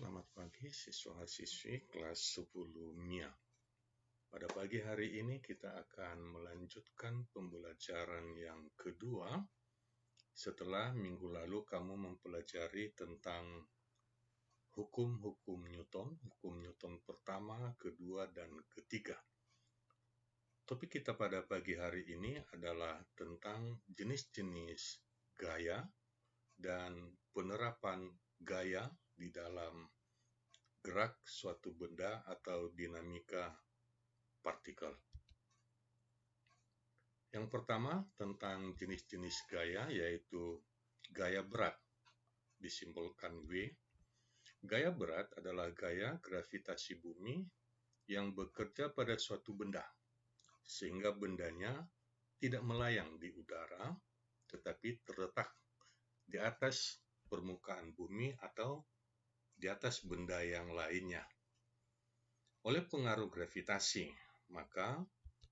Selamat pagi siswa-siswi kelas 10 MIA. Pada pagi hari ini kita akan melanjutkan pembelajaran yang kedua setelah minggu lalu kamu mempelajari tentang hukum-hukum Newton pertama, kedua, dan ketiga. Topik kita pada pagi hari ini adalah tentang jenis-jenis gaya dan penerapan gaya di dalam gerak suatu benda atau dinamika partikel. Yang pertama tentang jenis-jenis gaya yaitu gaya berat, disimbolkan W. Gaya berat adalah gaya gravitasi bumi yang bekerja pada suatu benda, sehingga bendanya tidak melayang di udara, tetapi terletak di atas permukaan bumi atau di atas benda yang lainnya. Oleh pengaruh gravitasi, maka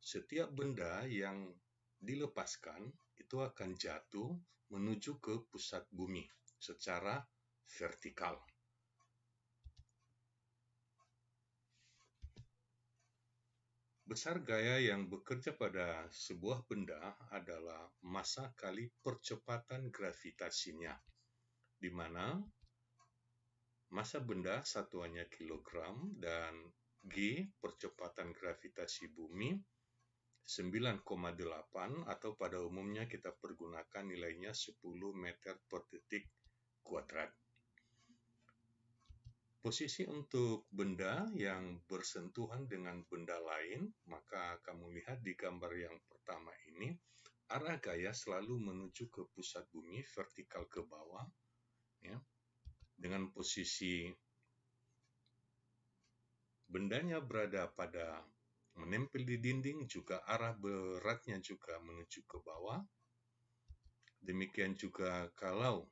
setiap benda yang dilepaskan itu akan jatuh menuju ke pusat bumi secara vertikal. Besar gaya yang bekerja pada sebuah benda adalah massa kali percepatan gravitasinya, di mana massa benda satuannya kilogram dan G percepatan gravitasi bumi 9,8 atau pada umumnya kita pergunakan nilainya 10 meter per detik kuadrat. Posisi untuk benda yang bersentuhan dengan benda lain, maka kamu lihat di gambar yang pertama ini, arah gaya selalu menuju ke pusat bumi vertikal ke bawah, ya, dengan posisi bendanya berada pada menempel di dinding, juga arah beratnya juga menuju ke bawah. Demikian juga kalau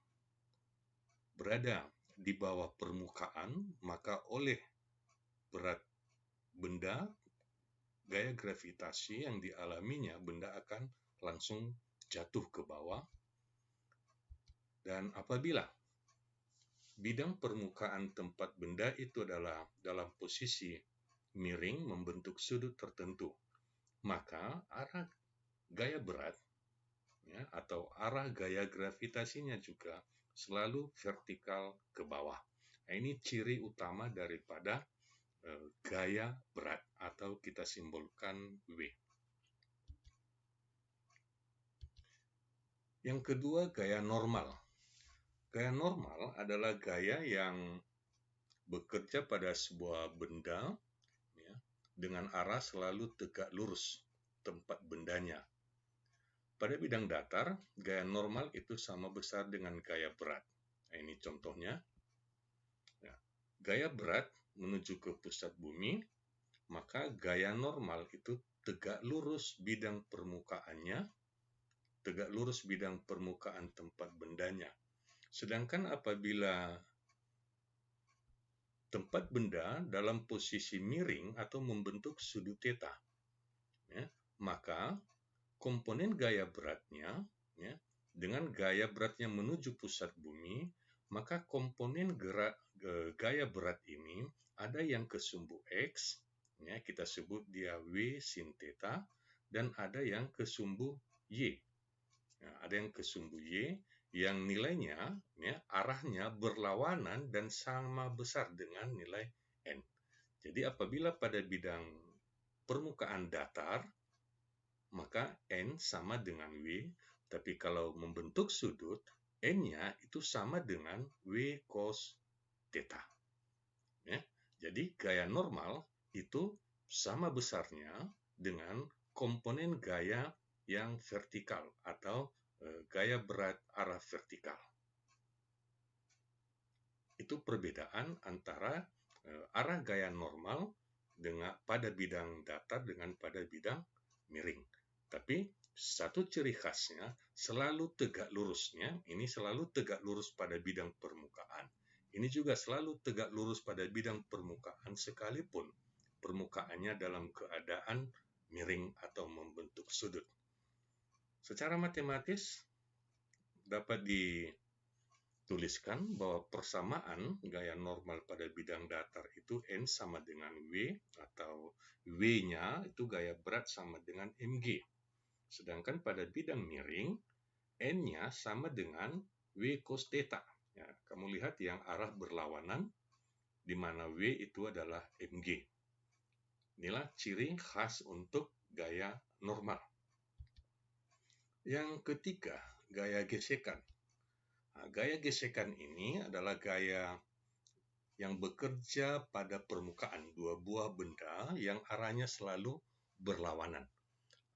berada di bawah permukaan, maka oleh berat benda, gaya gravitasi yang dialaminya, benda akan langsung jatuh ke bawah. Dan apabila bidang permukaan tempat benda itu adalah dalam posisi miring membentuk sudut tertentu, maka arah gaya berat, ya, atau arah gaya gravitasinya juga selalu vertikal ke bawah. Nah, ini ciri utama daripada gaya berat atau kita simbolkan W. Yang kedua, gaya normal. Gaya normal adalah gaya yang bekerja pada sebuah benda, ya, dengan arah selalu tegak lurus tempat bendanya. Pada bidang datar, gaya normal itu sama besar dengan gaya berat. Nah, ini contohnya. Ya, gaya berat menuju ke pusat bumi, maka gaya normal itu tegak lurus bidang permukaannya, tegak lurus bidang permukaan tempat bendanya. Sedangkan apabila tempat benda dalam posisi miring atau membentuk sudut theta, ya, maka komponen gaya beratnya, ya, dengan gaya beratnya menuju pusat bumi, maka komponen gaya berat ini ada yang ke sumbu X, ya, kita sebut dia W sin theta, dan ada yang ke sumbu Y. Ya, ada yang ke sumbu Y yang nilainya, ya, arahnya berlawanan dan sama besar dengan nilai N. Jadi apabila pada bidang permukaan datar, maka N sama dengan W, tapi kalau membentuk sudut, N-nya itu sama dengan W cos theta. Ya, jadi gaya normal itu sama besarnya dengan komponen gaya yang vertikal atau gaya berat arah vertikal. Itu perbedaan antara arah gaya normal dengan pada bidang datar dengan pada bidang miring. Tapi satu ciri khasnya selalu tegak lurusnya, ini selalu tegak lurus pada bidang permukaan. Ini juga selalu tegak lurus pada bidang permukaan sekalipun permukaannya dalam keadaan miring atau membentuk sudut. Secara matematis dapat tuliskan bahwa persamaan gaya normal pada bidang datar itu N sama dengan W, atau W-nya itu gaya berat sama dengan mg. Sedangkan pada bidang miring, N-nya sama dengan W cos theta. Ya, kamu lihat yang arah berlawanan, di mana W itu adalah mg. Inilah ciri khas untuk gaya normal. Yang ketiga, gaya gesekan. Nah, gaya gesekan ini adalah gaya yang bekerja pada permukaan dua buah benda yang arahnya selalu berlawanan.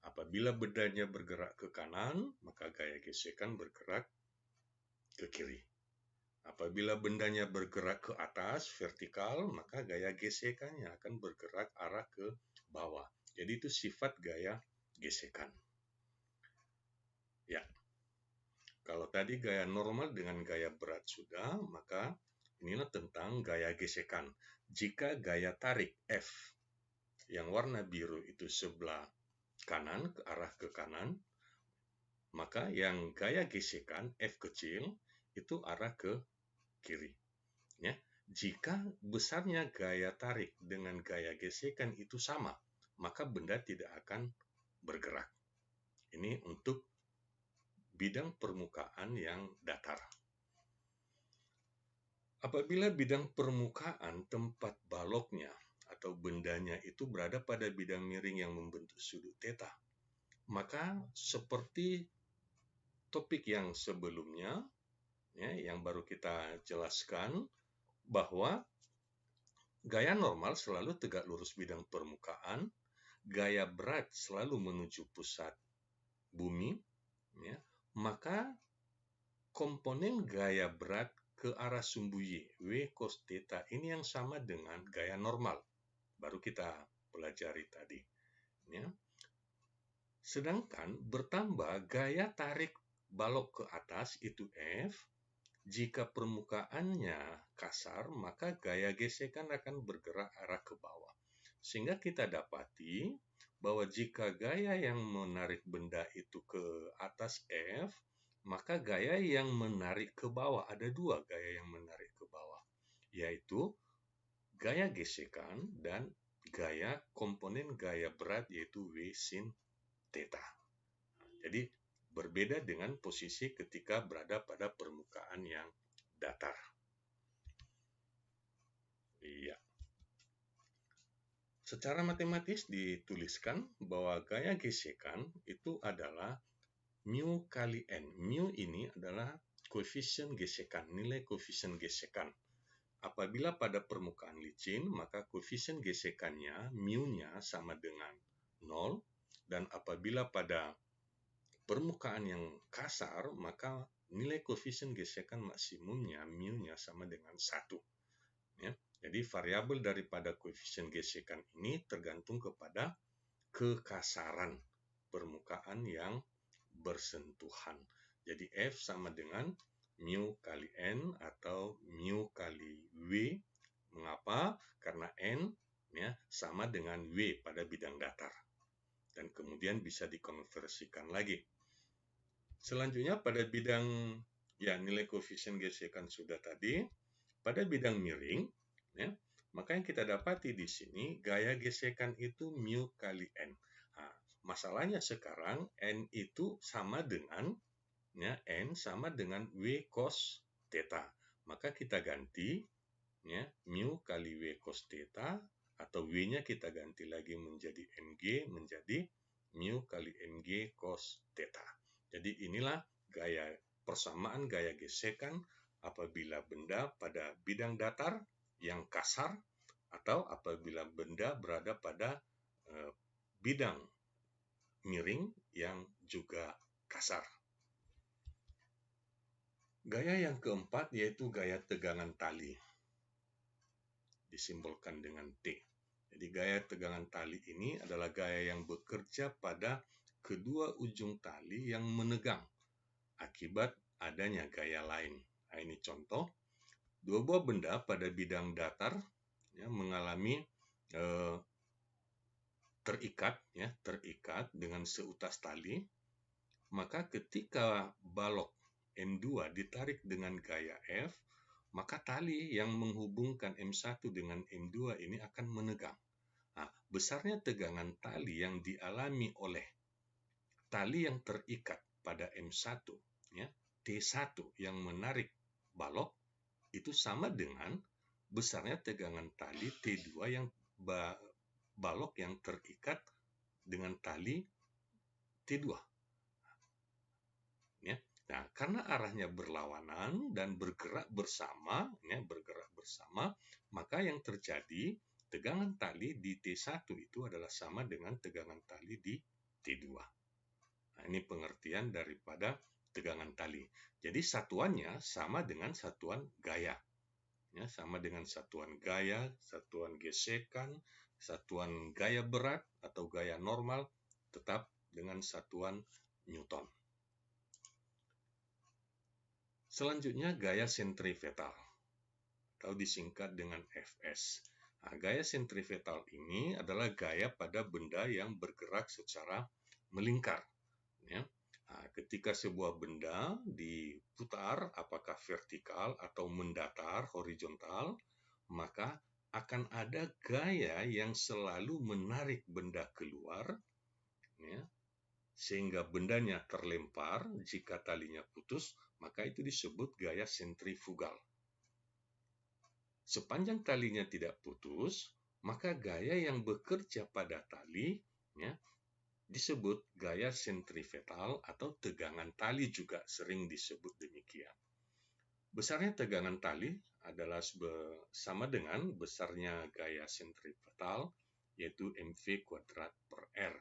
Apabila bendanya bergerak ke kanan, maka gaya gesekan bergerak ke kiri. Apabila bendanya bergerak ke atas, vertikal, maka gaya gesekannya akan bergerak arah ke bawah. Jadi itu sifat gaya gesekan. Ya, kalau tadi gaya normal dengan gaya berat sudah, maka inilah tentang gaya gesekan. Jika gaya tarik F yang warna biru itu sebelah kanan, ke arah ke kanan, maka yang gaya gesekan F kecil itu arah ke kiri. Ya. Jika besarnya gaya tarik dengan gaya gesekan itu sama, maka benda tidak akan bergerak. Ini untuk bidang permukaan yang datar. Apabila bidang permukaan tempat baloknya atau bendanya itu berada pada bidang miring yang membentuk sudut theta, maka seperti topik yang sebelumnya, ya, yang baru kita jelaskan, bahwa gaya normal selalu tegak lurus bidang permukaan, gaya berat selalu menuju pusat bumi, ya, maka komponen gaya berat ke arah sumbu Y, W cos theta, ini yang sama dengan gaya normal. Baru kita pelajari tadi. Ya. Sedangkan bertambah gaya tarik balok ke atas itu F, jika permukaannya kasar, maka gaya gesekan akan bergerak arah ke bawah. Sehingga kita dapati bahwa jika gaya yang menarik benda itu ke atas F, maka gaya yang menarik ke bawah, ada dua gaya yang menarik ke bawah, yaitu gaya gesekan dan gaya komponen gaya berat, yaitu W sin theta. Jadi berbeda dengan posisi ketika berada pada permukaan yang datar. Iya. Secara matematis dituliskan bahwa gaya gesekan itu adalah mu kali N. Mu ini adalah koefisien gesekan, nilai koefisien gesekan. Apabila pada permukaan licin, maka koefisien gesekannya, mu-nya sama dengan 0. Dan apabila pada permukaan yang kasar, maka nilai koefisien gesekan maksimumnya, mu-nya sama dengan 1. Ya. Jadi variabel daripada koefisien gesekan ini tergantung kepada kekasaran permukaan yang bersentuhan. Jadi F sama dengan mu kali N atau mu kali W. Mengapa? Karena N, ya, sama dengan W pada bidang datar. Dan kemudian bisa dikonversikan lagi. Selanjutnya pada bidang, ya, nilai koefisien gesekan sudah tadi. Pada bidang miring, ya, maka yang kita dapati di sini gaya gesekan itu mu kali N. Nah, masalahnya sekarang N itu sama dengan, ya, N sama dengan W cos theta. Maka kita ganti, ya, mu kali W cos theta, atau W-nya kita ganti lagi menjadi mg, menjadi mu kali mg cos theta. Jadi inilah gaya persamaan gaya gesekan apabila benda pada bidang datar yang kasar atau apabila benda berada pada bidang miring yang juga kasar. Gaya yang keempat yaitu gaya tegangan tali, disimbolkan dengan T. Jadi gaya tegangan tali ini adalah gaya yang bekerja pada kedua ujung tali yang menegang akibat adanya gaya lain. Nah, ini contoh, dua buah benda pada bidang datar, ya, mengalami terikat dengan seutas tali, maka ketika balok M2 ditarik dengan gaya F, maka tali yang menghubungkan M1 dengan M2 ini akan menegang. Nah, besarnya tegangan tali yang dialami oleh tali yang terikat pada M1, ya, T1 yang menarik balok, itu sama dengan besarnya tegangan tali T2 yang balok yang terikat dengan tali T2. Ya. Nah, karena arahnya berlawanan dan bergerak bersama, maka yang terjadi tegangan tali di T1 itu adalah sama dengan tegangan tali di T2. Nah, ini pengertian daripada tegangan tali. Jadi satuannya sama dengan satuan gaya. Ya, sama dengan satuan gaya, satuan gesekan, satuan gaya berat atau gaya normal, tetap dengan satuan Newton. Selanjutnya gaya sentripetal atau disingkat dengan Fs. Nah, gaya sentripetal ini adalah gaya pada benda yang bergerak secara melingkar. Ya. Nah, ketika sebuah benda diputar, apakah vertikal atau mendatar horizontal, maka akan ada gaya yang selalu menarik benda keluar, ya, sehingga bendanya terlempar. Jika talinya putus, maka itu disebut gaya sentrifugal. Sepanjang talinya tidak putus, maka gaya yang bekerja pada tali, ya, disebut gaya sentripetal atau tegangan tali, juga sering disebut demikian. Besarnya tegangan tali adalah sama dengan besarnya gaya sentripetal, yaitu mv kuadrat per r.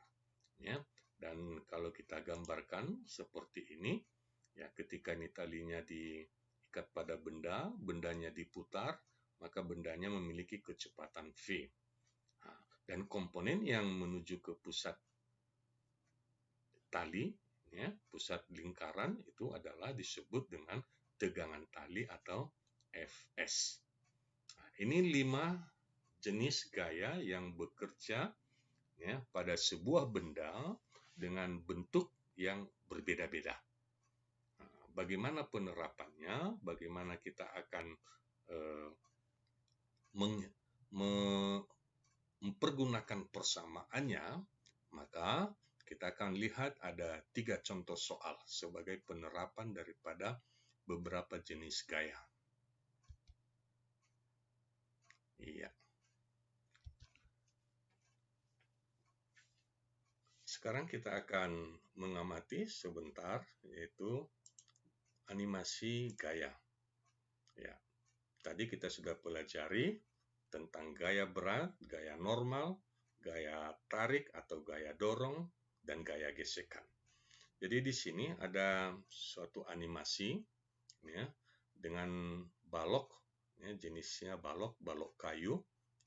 Ya. Dan kalau kita gambarkan seperti ini, ya, ketika ini talinya diikat pada benda, bendanya diputar, maka bendanya memiliki kecepatan v. Nah, dan komponen yang menuju ke pusat tali, ya, pusat lingkaran, itu adalah disebut dengan tegangan tali atau Fs. Nah, ini 5 jenis gaya yang bekerja, ya, pada sebuah benda dengan bentuk yang berbeda-beda. Nah, bagaimana penerapannya? Bagaimana kita akan mempergunakan persamaannya? Maka kita akan lihat ada 3 contoh soal sebagai penerapan daripada beberapa jenis gaya. Iya. Sekarang kita akan mengamati sebentar, yaitu animasi gaya. Ya. Tadi kita sudah pelajari tentang gaya berat, gaya normal, gaya tarik atau gaya dorong, dan gaya gesekan. Jadi di sini ada suatu animasi, ya, dengan balok, ya, jenisnya balok kayu.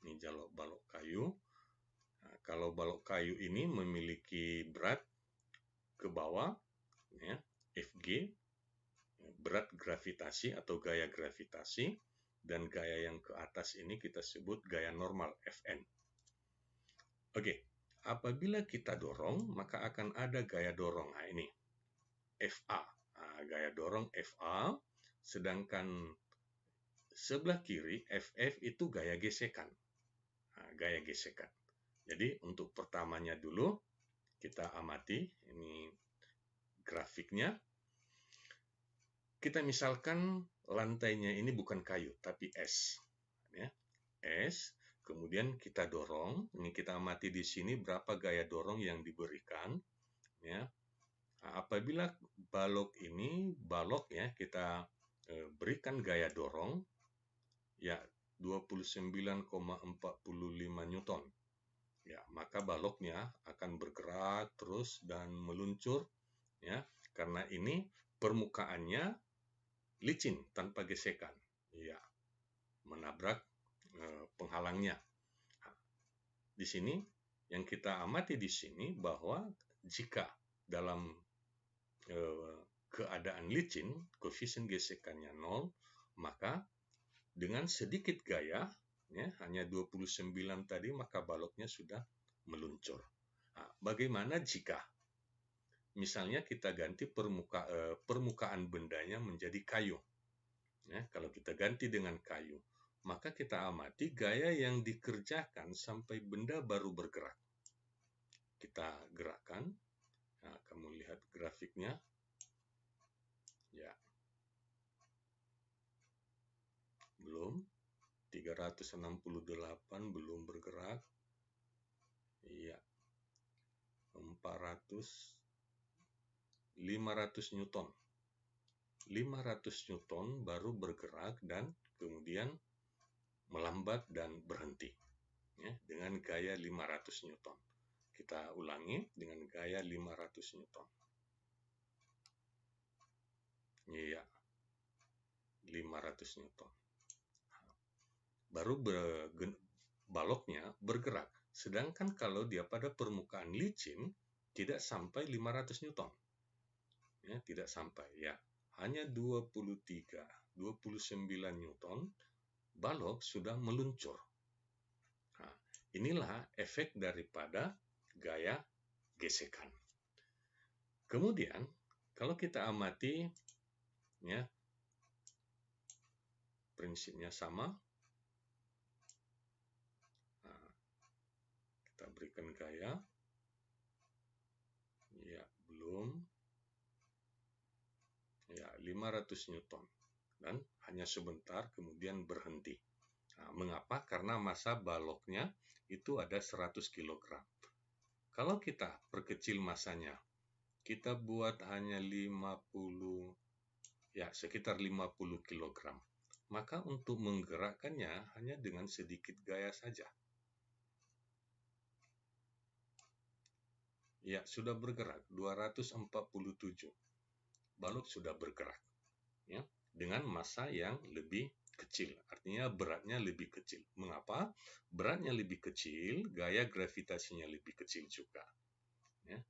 Ini balok kayu. Nah, kalau balok kayu ini memiliki berat ke bawah, ya, Fg, berat gravitasi atau gaya gravitasi, dan gaya yang ke atas ini kita sebut gaya normal, Fn. Oke, apabila kita dorong, maka akan ada gaya dorong. Nah, ini Fa. Nah, gaya dorong Fa, sedangkan sebelah kiri Ff itu gaya gesekan. Nah, gaya gesekan. Jadi untuk pertamanya dulu kita amati, ini grafiknya. Kita misalkan lantainya ini bukan kayu, tapi es. Ya, es, kemudian kita dorong. Ini kita amati di sini berapa gaya dorong yang diberikan. Ya, nah, apabila balok ya, kita berikan gaya dorong, ya 29,45 Newton. Ya, maka baloknya akan bergerak terus dan meluncur, ya, karena ini permukaannya licin tanpa gesekan, ya, menabrak penghalangnya. Di sini yang kita amati di sini bahwa jika dalam keadaan licin koefisien gesekannya 0, maka dengan sedikit gaya, ya, hanya 29 tadi, maka baloknya sudah meluncur. Nah, bagaimana jika Misalnya kita ganti permukaan bendanya menjadi kayu. Ya, kalau kita ganti dengan kayu, maka kita amati gaya yang dikerjakan sampai benda baru bergerak. Kita gerakkan. Nah, kamu lihat grafiknya. Ya. Belum. 368 belum bergerak. Iya. 500 Newton. 500 Newton baru bergerak dan kemudian melambat dan berhenti. Ya, dengan gaya 500 Newton. Kita ulangi dengan gaya 500 Newton. Iya. 500 Newton. Baru baloknya bergerak. Sedangkan kalau dia pada permukaan licin, tidak sampai 500 Newton. Ya, tidak sampai. Ya, hanya 29 Newton, balok sudah meluncur. Nah, inilah efek daripada gaya gesekan. Kemudian, kalau kita amati, ya, prinsipnya sama. Nah, kita berikan gaya. Ya, belum. Ya, 500 Newton. Dan hanya sebentar kemudian berhenti. Nah, mengapa? Karena massa baloknya itu ada 100 kg. Kalau kita perkecil massanya, kita buat hanya 50, ya sekitar 50 kg. Maka untuk menggerakkannya hanya dengan sedikit gaya saja. Ya, sudah bergerak 247. Balok sudah bergerak. Ya, dengan massa yang lebih kecil, artinya beratnya lebih kecil. Mengapa? Beratnya lebih kecil, gaya gravitasinya lebih kecil juga. Ya.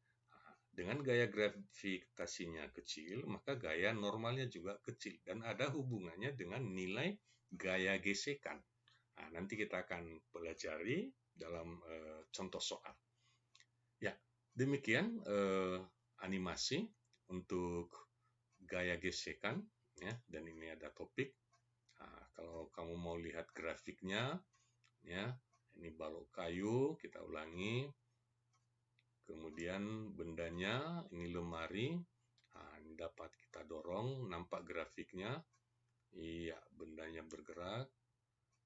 Dengan gaya gravitasinya kecil, maka gaya normalnya juga kecil dan ada hubungannya dengan nilai gaya gesekan. Nah, nanti kita akan pelajari dalam contoh soal. Ya, demikian animasi untuk gaya gesekan. Ya, dan ini ada topik. Nah, kalau kamu mau lihat grafiknya, ya, ini balok kayu, kita ulangi. Kemudian bendanya, ini lemari. Nah, ini dapat kita dorong, nampak grafiknya. Iya, bendanya bergerak.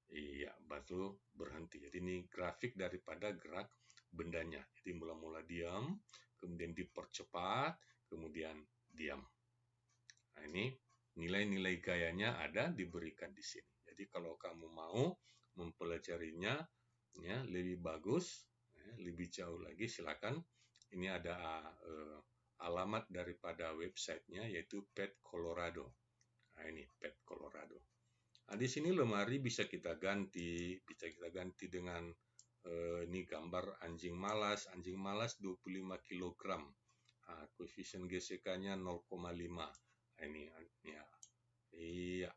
Iya, baru berhenti. Jadi ini grafik daripada gerak bendanya. Jadi mula-mula diam, kemudian dipercepat, kemudian diam. Nah, ini nilai-nilai gayanya ada diberikan di sini. Jadi kalau kamu mau mempelajarinya ya lebih bagus, ya, lebih jauh lagi, silakan. Ini ada alamat daripada websitenya yaitu PET Colorado. Nah, ini PET Colorado. Nah, di sini lemari bisa kita ganti dengan ini gambar anjing malas 25 kg. Nah, koefisien gesekannya 0,5. Ini ya. Iya.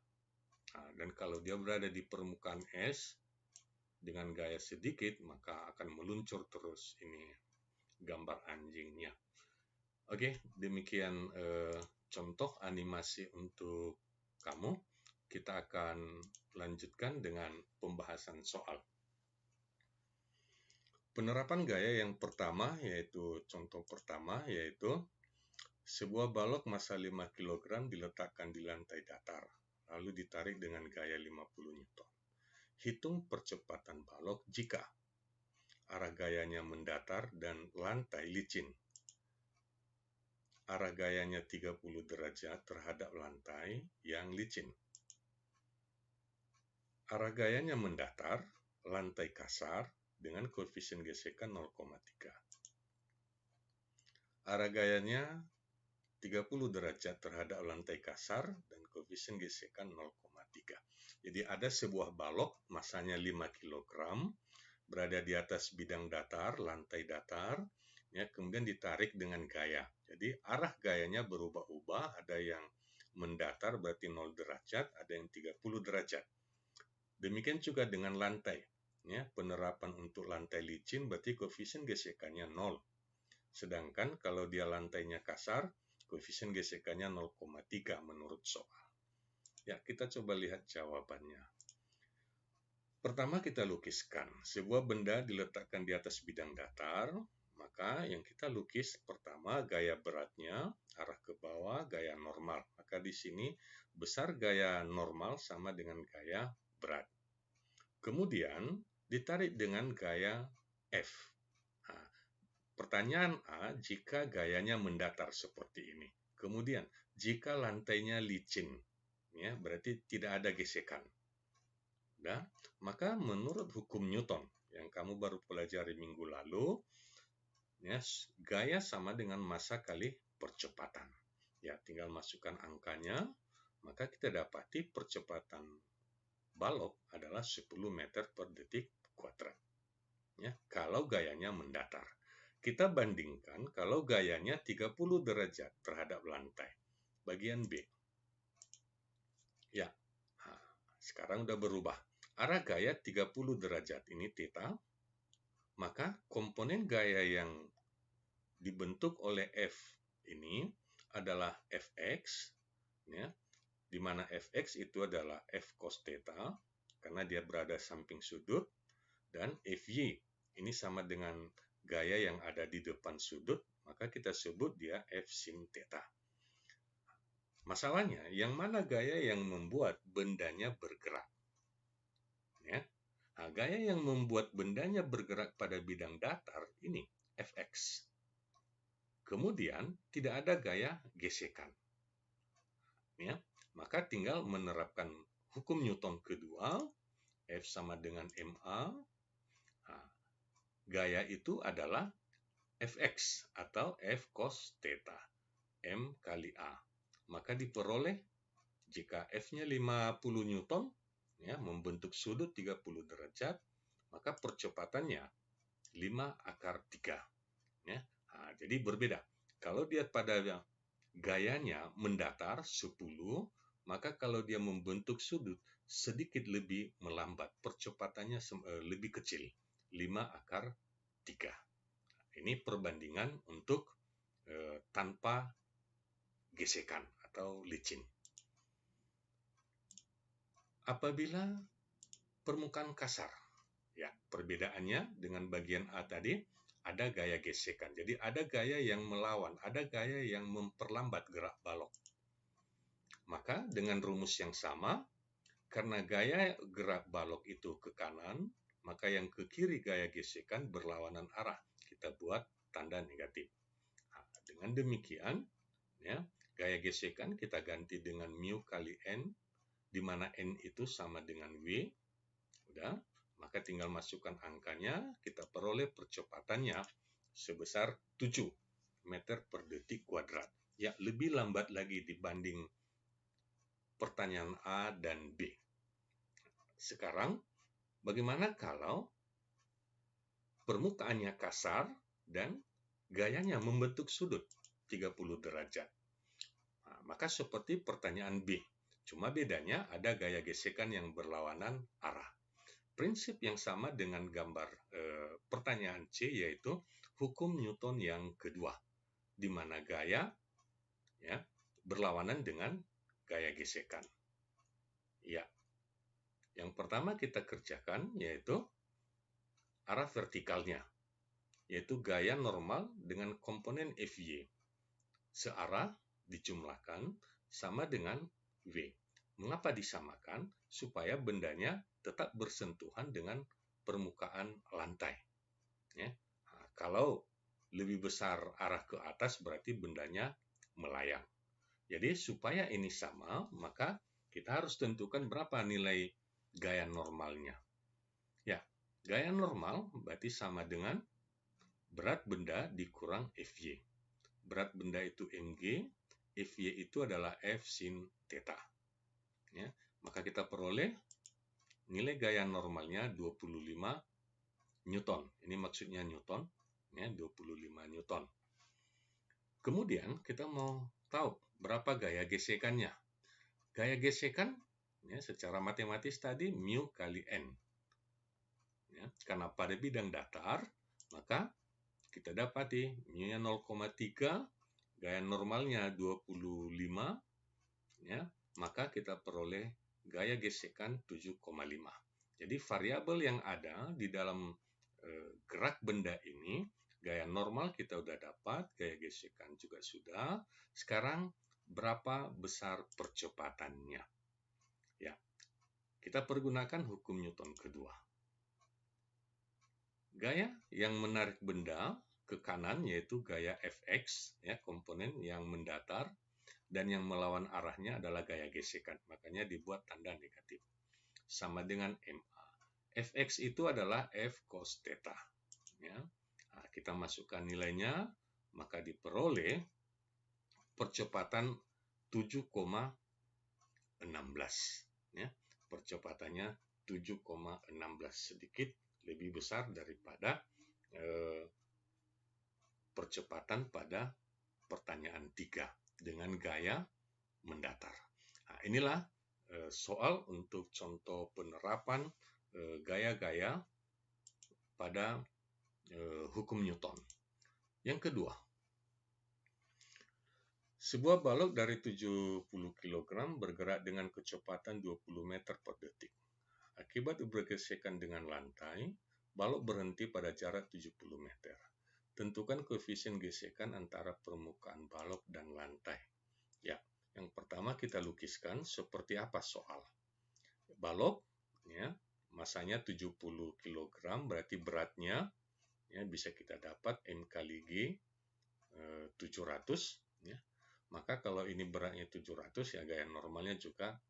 Nah, dan kalau dia berada di permukaan es dengan gaya sedikit, maka akan meluncur terus ini gambar anjingnya. Oke, demikian contoh animasi untuk kamu. Kita akan lanjutkan dengan pembahasan soal. Penerapan gaya yang pertama, yaitu contoh pertama, yaitu sebuah balok massa 5 kg diletakkan di lantai datar, lalu ditarik dengan gaya 50 Newton. Hitung percepatan balok jika arah gayanya mendatar dan lantai licin. Arah gayanya 30 derajat terhadap lantai yang licin. Arah gayanya mendatar, lantai kasar, dengan koefisien gesekan 0,3. Arah gayanya 30 derajat terhadap lantai kasar dan koefisien gesekan 0,3. Jadi ada sebuah balok massanya 5 kg berada di atas bidang datar, lantai datar, ya, kemudian ditarik dengan gaya. Jadi arah gayanya berubah-ubah, ada yang mendatar berarti 0 derajat, ada yang 30 derajat. Demikian juga dengan lantai. Ya, penerapan untuk lantai licin berarti koefisien gesekannya 0. Sedangkan kalau dia lantainya kasar, koefisien gesekannya 0,3 menurut soal. Ya, kita coba lihat jawabannya. Pertama kita lukiskan. Sebuah benda diletakkan di atas bidang datar, maka yang kita lukis pertama gaya beratnya, arah ke bawah, gaya normal. Maka di sini besar gaya normal sama dengan gaya berat. Kemudian ditarik dengan gaya F. Nah, pertanyaan A, jika gayanya mendatar seperti ini. Kemudian, jika lantainya licin, ya, berarti tidak ada gesekan. Nah, maka menurut hukum Newton yang kamu baru pelajari minggu lalu, ya, gaya sama dengan massa kali percepatan. Ya, tinggal masukkan angkanya, maka kita dapati percepatan balok adalah 10 meter per detik kuadrat. Ya, kalau gayanya mendatar. Kita bandingkan kalau gayanya 30 derajat terhadap lantai. Bagian B. Ya, nah, sekarang udah berubah. Arah gaya 30 derajat ini theta, maka komponen gaya yang dibentuk oleh F ini adalah Fx, ya, di mana Fx itu adalah F cos theta, karena dia berada samping sudut, dan Fy ini sama dengan gaya yang ada di depan sudut, maka kita sebut dia F sin theta. Masalahnya, yang mana gaya yang membuat bendanya bergerak? Ya. Nah, gaya yang membuat bendanya bergerak pada bidang datar ini Fx. Kemudian tidak ada gaya gesekan. Ya, maka tinggal menerapkan hukum Newton kedua, F sama dengan ma. Nah, gaya itu adalah Fx atau F cos theta, M kali A. Maka diperoleh jika F-nya 50 Newton, ya, membentuk sudut 30 derajat, maka percepatannya 5/3. Ya. Nah, jadi berbeda. Kalau dia pada gayanya mendatar 10, maka kalau dia membentuk sudut sedikit lebih melambat, percepatannya lebih kecil, 5/3. Ini perbandingan untuk tanpa gesekan atau licin. Apabila permukaan kasar, ya, perbedaannya dengan bagian A tadi, ada gaya gesekan. Jadi ada gaya yang melawan, ada gaya yang memperlambat gerak balok. Maka dengan rumus yang sama, karena gaya gerak balok itu ke kanan, maka yang ke kiri gaya gesekan berlawanan arah. Kita buat tanda negatif. Nah, dengan demikian, ya, gaya gesekan kita ganti dengan mu kali n, di mana n itu sama dengan w. Udah, maka tinggal masukkan angkanya, kita peroleh percepatannya sebesar 7 meter per detik kuadrat. Ya, lebih lambat lagi dibanding pertanyaan A dan B. Sekarang, bagaimana kalau permukaannya kasar dan gayanya membentuk sudut 30 derajat? Nah, maka seperti pertanyaan B, cuma bedanya ada gaya gesekan yang berlawanan arah. Prinsip yang sama dengan gambar pertanyaan C, yaitu hukum Newton yang kedua, di mana gaya, ya, berlawanan dengan gaya gesekan. Ya, yang pertama kita kerjakan yaitu arah vertikalnya, yaitu gaya normal dengan komponen Fy. Searah dijumlahkan sama dengan W. Mengapa disamakan? Supaya bendanya tetap bersentuhan dengan permukaan lantai. Ya. Nah, kalau lebih besar arah ke atas berarti bendanya melayang. Jadi supaya ini sama, maka kita harus tentukan berapa nilai gaya normalnya. Ya, gaya normal berarti sama dengan berat benda dikurang Fy. Berat benda itu mg, Fy itu adalah F sin theta. Ya, maka kita peroleh nilai gaya normalnya 25 Newton. Ini maksudnya Newton, ya, 25 Newton. Kemudian kita mau tahu berapa gaya gesekannya. Gaya gesekan, ya, secara matematis tadi mu kali n. Ya, karena pada bidang datar, maka kita dapati mu-nya 0,3, gaya normalnya 25, ya, maka kita peroleh gaya gesekan 7,5. Jadi variabel yang ada di dalam gerak benda ini, gaya normal kita udah dapat, gaya gesekan juga sudah. Sekarang berapa besar percepatannya? Ya, kita pergunakan hukum Newton kedua. Gaya yang menarik benda ke kanan yaitu gaya Fx, ya, komponen yang mendatar, dan yang melawan arahnya adalah gaya gesekan. Makanya dibuat tanda negatif. Sama dengan MA. Fx itu adalah F cos theta. Ya. Nah, kita masukkan nilainya, maka diperoleh percepatan 7,16. Ya. Percepatannya 7,16, sedikit lebih besar daripada percepatan pada pertanyaan 3 dengan gaya mendatar. Nah, inilah soal untuk contoh penerapan gaya-gaya pada hukum Newton. Yang kedua, sebuah balok dari 70 kg bergerak dengan kecepatan 20 meter per detik. Akibat bergesekan dengan lantai, balok berhenti pada jarak 70 meter. Tentukan koefisien gesekan antara permukaan balok dan lantai. Ya, yang pertama kita lukiskan seperti apa soal. Balok, ya, masanya 70 kg, berarti beratnya, ya, bisa kita dapat M kali G 700. Ya. Maka kalau ini beratnya 700, ya gaya normalnya juga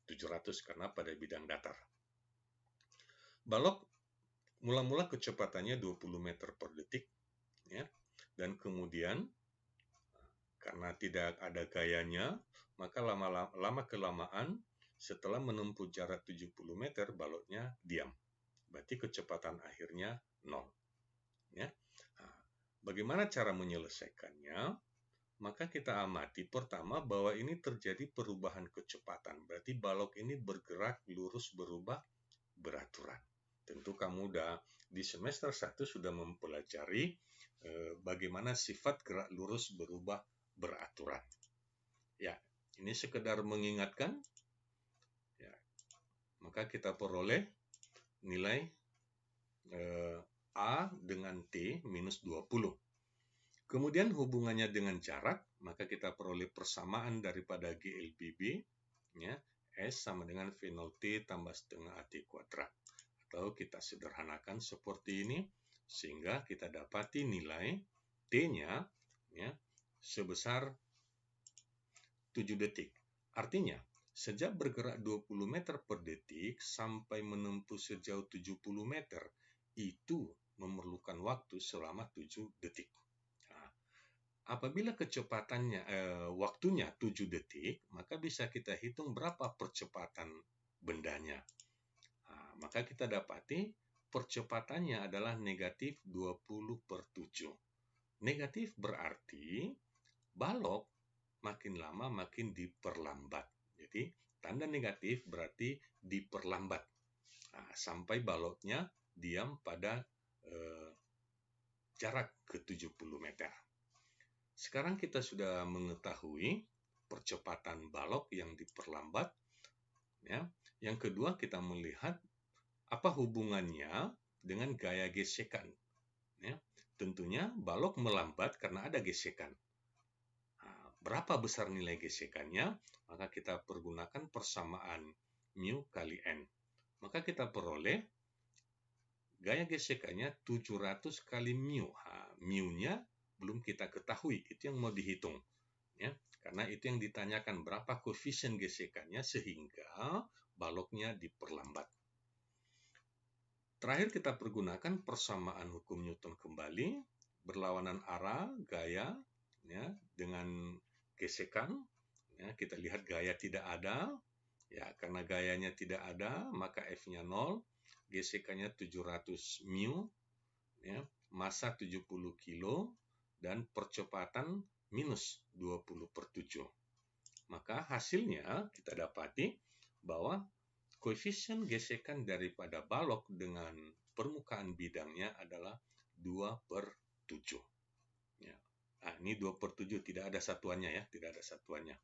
700 karena pada bidang datar. Balok mula-mula kecepatannya 20 meter per detik, ya, dan kemudian karena tidak ada gayanya, maka lama-kelamaan setelah menempuh jarak 70 meter, baloknya diam. Berarti kecepatan akhirnya 0. Ya. Nah, bagaimana cara menyelesaikannya? Maka kita amati pertama bahwa ini terjadi perubahan kecepatan. Berarti balok ini bergerak lurus berubah beraturan. Tentu kamu di semester 1 sudah mempelajari bagaimana sifat gerak lurus berubah beraturan. Ya, ini sekedar mengingatkan. Ya, maka kita peroleh nilai A dengan T minus 20. Kemudian hubungannya dengan jarak, maka kita peroleh persamaan daripada GLBB, ya, S sama dengan V0 T tambah setengah AT kuadrat. Atau kita sederhanakan seperti ini, sehingga kita dapati nilai T-nya, ya, sebesar 7 detik. Artinya, sejak bergerak 20 meter per detik sampai menempuh sejauh 70 meter, itu memerlukan waktu selama 7 detik. Nah, apabila kecepatannya, waktunya 7 detik, maka bisa kita hitung berapa percepatan bendanya. Nah, maka kita dapati percepatannya adalah negatif 20/7. Negatif berarti balok makin lama makin diperlambat. Jadi tanda negatif berarti diperlambat. Nah, sampai baloknya diam pada jarak ke 70 meter. Sekarang kita sudah mengetahui percepatan balok yang diperlambat. Ya. Yang kedua kita melihat apa hubungannya dengan gaya gesekan. Ya. Tentunya balok melambat karena ada gesekan. Berapa besar nilai gesekannya, maka kita pergunakan persamaan mu kali N. Maka kita peroleh gaya gesekannya 700 kali mu. Mu-nya belum kita ketahui, itu yang mau dihitung. Ya, karena itu yang ditanyakan berapa koefisien gesekannya sehingga baloknya diperlambat. Terakhir kita pergunakan persamaan hukum Newton kembali, berlawanan arah, gaya, ya, dengan gesekan. Ya, kita lihat gaya tidak ada, ya, karena gayanya tidak ada, maka F-nya 0, gesekannya 700 mu, ya, massa 70 kilo, dan percepatan minus 20/7. Maka hasilnya kita dapati bahwa koefisien gesekan daripada balok dengan permukaan bidangnya adalah 2/7. 2/7. Ya. Nah, ini 2/7 tidak ada satuannya ya, tidak ada satuannya.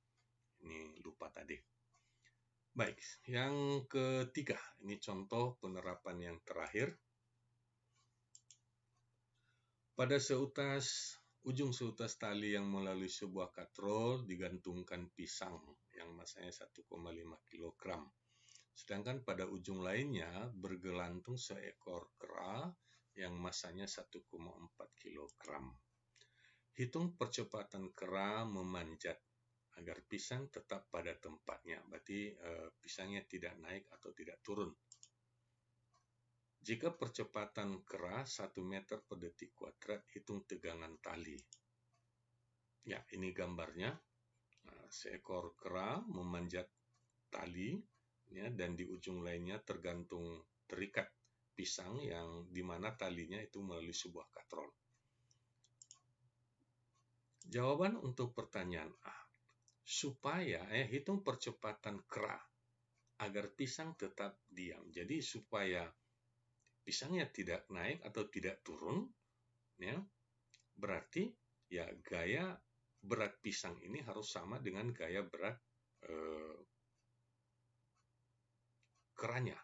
Ini lupa tadi. Baik, yang ketiga, ini contoh penerapan yang terakhir. Pada ujung seutas tali yang melalui sebuah katrol digantungkan pisang yang masanya 1,5 kg. Sedangkan pada ujung lainnya bergelantung seekor kera yang masanya 1,4 kg. Hitung percepatan kera memanjat agar pisang tetap pada tempatnya. Berarti pisangnya tidak naik atau tidak turun. Jika percepatan kera 1 meter per detik kuadrat, hitung tegangan tali. Ya, ini gambarnya. Seekor kera memanjat tali, ya, dan di ujung lainnya terikat pisang yang dimana talinya itu melalui sebuah katrol. Jawaban untuk pertanyaan A. Supaya hitung percepatan kera agar pisang tetap diam. Jadi supaya pisangnya tidak naik atau tidak turun, ya, berarti ya gaya berat pisang ini harus sama dengan gaya berat keranya.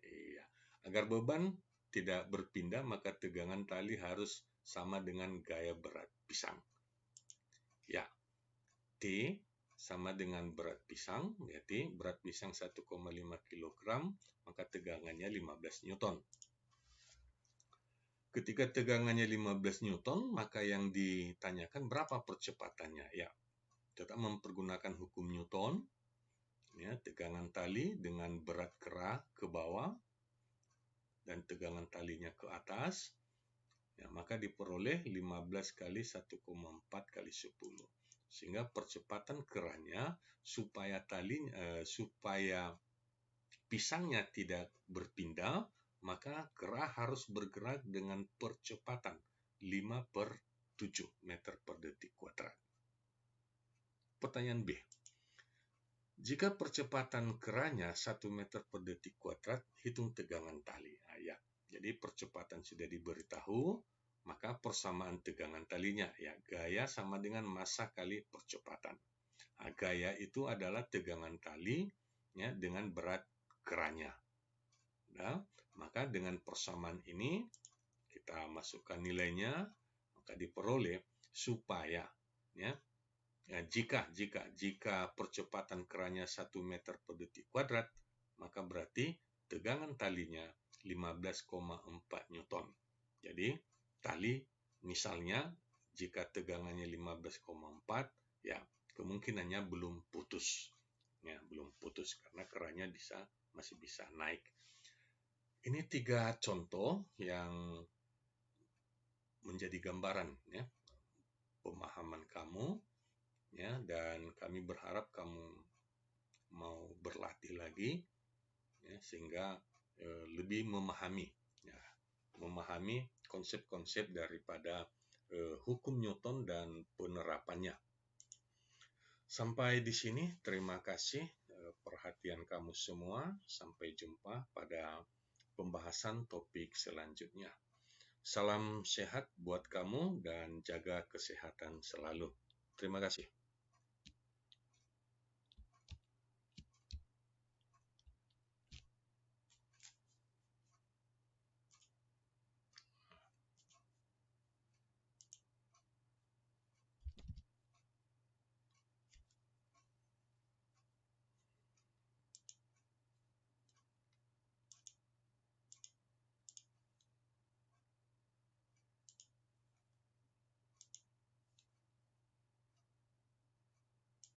Iya. Agar beban tidak berpindah, maka tegangan tali harus sama dengan gaya berat pisang. Ya, T sama dengan berat pisang, berarti berat pisang 1,5 kg, maka tegangannya 15 Newton. Ketika tegangannya 15 Newton, maka yang ditanyakan berapa percepatannya? Ya, tetap mempergunakan hukum Newton, ya, tegangan tali dengan berat kera ke bawah dan tegangan talinya ke atas, ya, maka diperoleh 15 kali 1,4 kali 10. Sehingga percepatan keranya supaya pisangnya tidak berpindah, maka kera harus bergerak dengan percepatan 5/7 meter per detik kuadrat. Pertanyaan B. Jika percepatan keranya 1 meter per detik kuadrat, hitung tegangan tali. Ya, jadi percepatan sudah diberitahu, maka persamaan tegangan talinya, ya, gaya sama dengan massa kali percepatan. Gaya itu adalah tegangan tali, ya, dengan berat keranya. Nah, maka dengan persamaan ini kita masukkan nilainya, maka diperoleh supaya, ya, jika percepatan keranya 1 meter per detik kuadrat, maka berarti tegangan talinya 15,4 Newton. Jadi tali misalnya jika tegangannya 15,4, ya kemungkinannya belum putus. Ya, belum putus karena keranya masih bisa naik. Ini 3 contoh yang menjadi gambaran, ya, pemahaman kamu, ya, dan kami berharap kamu mau berlatih lagi, ya, sehingga lebih memahami konsep-konsep daripada hukum Newton dan penerapannya. Sampai di sini, terima kasih perhatian kamu semua. Sampai jumpa pada pembahasan topik selanjutnya. Salam sehat buat kamu dan jaga kesehatan selalu. Terima kasih.